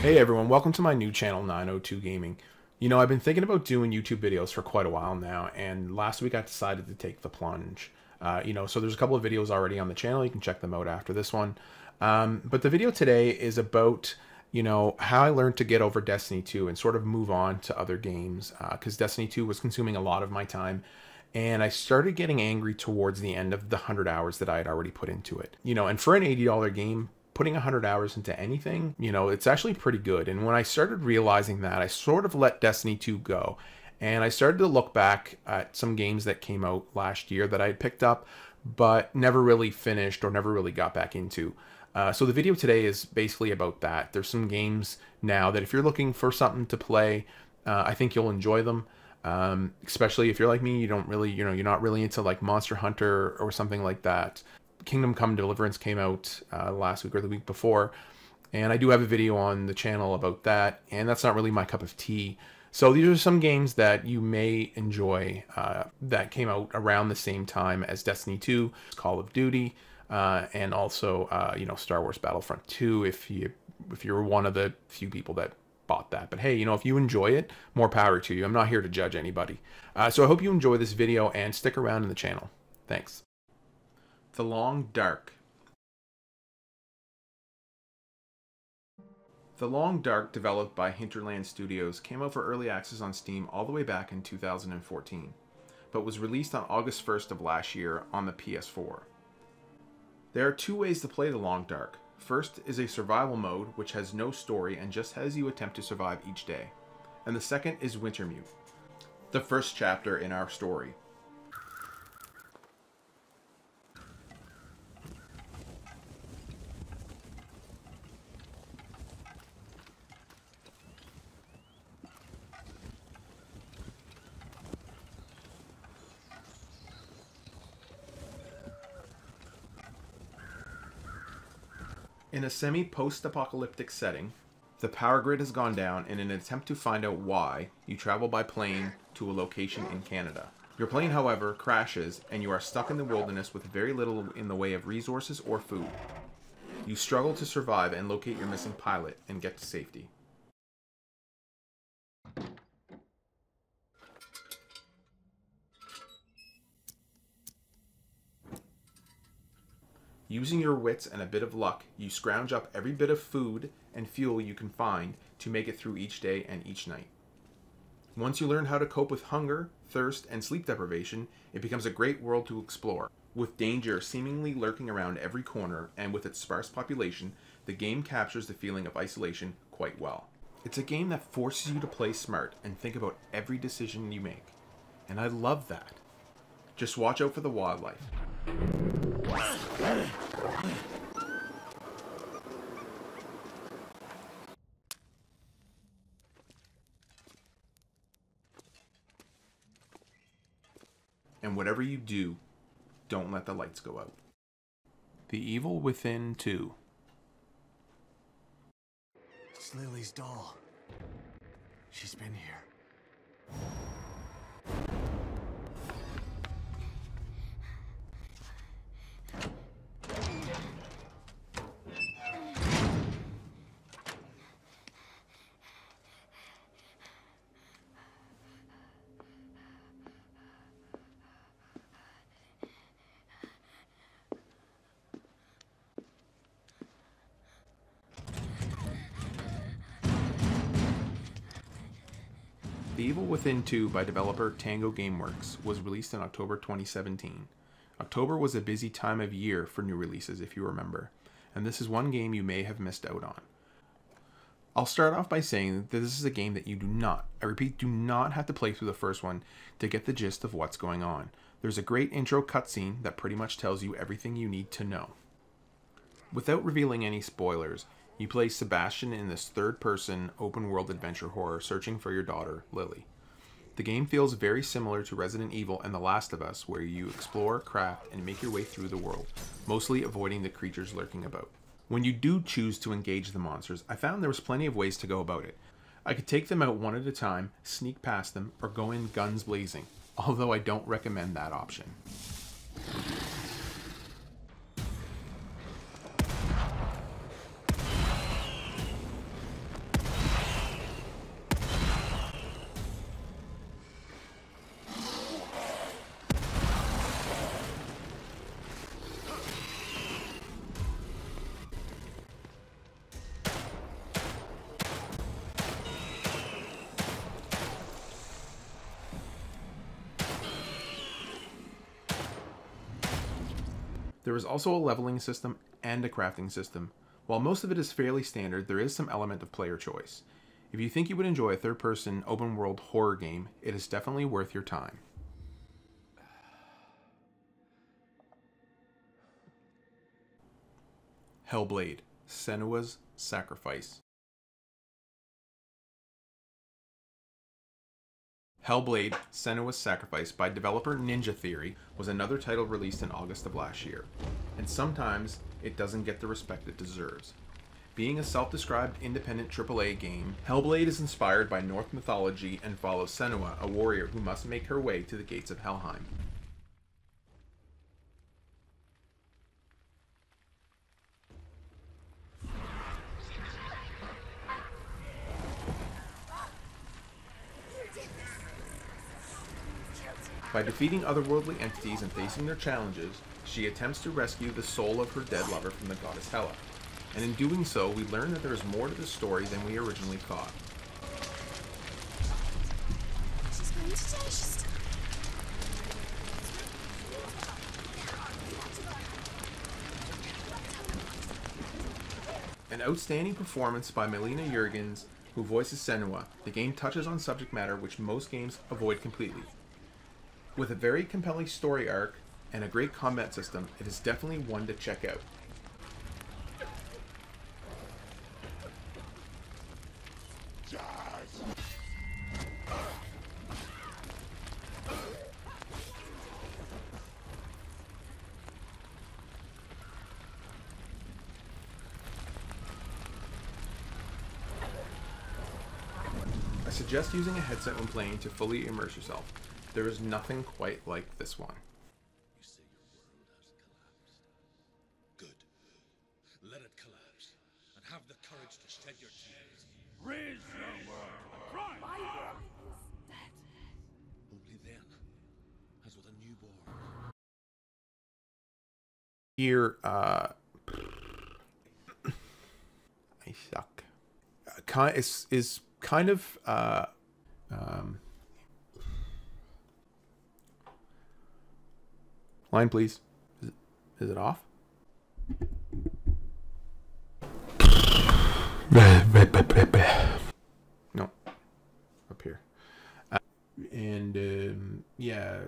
Hey everyone, welcome to my new channel, 902 Gaming. You know, I've been thinking about doing YouTube videos for quite a while now, and last week I decided to take the plunge. So there's a couple of videos already on the channel, you can check them out after this one. But the video today is about, how I learned to get over Destiny 2 and sort of move on to other games, because Destiny 2 was consuming a lot of my time, and I started getting angry towards the end of the 100 hours that I had already put into it. And for an $80 game, putting 100 hours into anything, it's actually pretty good. And when I started realizing that, I sort of let Destiny 2 go. And I started to look back at some games that came out last year that I had picked up, but never really finished or never really got back into. So the video today is basically about that. There's some games now that if you're looking for something to play, I think you'll enjoy them. Especially if you're like me, you don't really, you're not really into like Monster Hunter or something like that. Kingdom Come Deliverance came out last week or the week before, and I do have a video on the channel about that, and that's not really my cup of tea. So these are some games that you may enjoy that came out around the same time as Destiny 2, Call of Duty, and also Star Wars Battlefront 2 if you're one of the few people that bought that. But hey, if you enjoy it, more power to you. I'm not here to judge anybody. So I hope you enjoy this video and stick around in the channel. Thanks. The Long Dark. The Long Dark, developed by Hinterland Studios, came out for early access on Steam all the way back in 2014, but was released on August 1st of last year on the PS4. There are two ways to play The Long Dark. First is a survival mode, which has no story and just has you attempt to survive each day. And the second is Wintermute, the first chapter in our story. In a semi-post-apocalyptic setting, the power grid has gone down, and in an attempt to find out why, you travel by plane to a location in Canada. Your plane, however, crashes, and you are stuck in the wilderness with very little in the way of resources or food. You struggle to survive and locate your missing pilot and get to safety. Using your wits and a bit of luck, you scrounge up every bit of food and fuel you can find to make it through each day and each night. Once you learn how to cope with hunger, thirst, and sleep deprivation, it becomes a great world to explore. With danger seemingly lurking around every corner and with its sparse population, the game captures the feeling of isolation quite well. It's a game that forces you to play smart and think about every decision you make. And I love that. Just watch out for the wildlife. And whatever you do, don't let the lights go out. The Evil Within 2. It's Lily's doll. She's been here. The Evil Within 2 by developer Tango Gameworks was released in October 2017. October was a busy time of year for new releases, if you remember, and this is one game you may have missed out on. I'll start off by saying that this is a game that you do not, I repeat, do not have to play through the first one to get the gist of what's going on. There's a great intro cutscene that pretty much tells you everything you need to know. Without revealing any spoilers, you play Sebastian in this third-person, open-world adventure horror searching for your daughter, Lily. The game feels very similar to Resident Evil and The Last of Us, where you explore, craft, and make your way through the world, mostly avoiding the creatures lurking about. When you do choose to engage the monsters, I found there was plenty of ways to go about it. I could take them out one at a time, sneak past them, or go in guns blazing, although I don't recommend that option. There is also a leveling system and a crafting system. While most of it is fairly standard, there is some element of player choice. If you think you would enjoy a third-person, open-world horror game, it is definitely worth your time. Hellblade Senna's Sacrifice. Hellblade Senna's Sacrifice by developer Ninja Theory was another title released in August of last year, and sometimes it doesn't get the respect it deserves. Being a self-described independent AAA game, Hellblade is inspired by Norse mythology and follows Senua, a warrior who must make her way to the gates of Helheim. By defeating otherworldly entities and facing their challenges, she attempts to rescue the soul of her dead lover from the goddess Hela. And in doing so, we learn that there is more to the story than we originally thought. She's going to die. She's... An outstanding performance by Melina Jurgens, who voices Senua. The game touches on subject matter which most games avoid completely. With a very compelling story arc and a great combat system, it is definitely one to check out. I suggest using a headset when playing to fully immerse yourself. There is nothing quite like this one. You say your world has collapsed. Good. Let it collapse, and have the courage to shed your tears. Raise your world. Cry. My world is dead. Only then, as with a newborn. Here, I suck. Is kind of line, please. Is it off? No, up here. And yeah,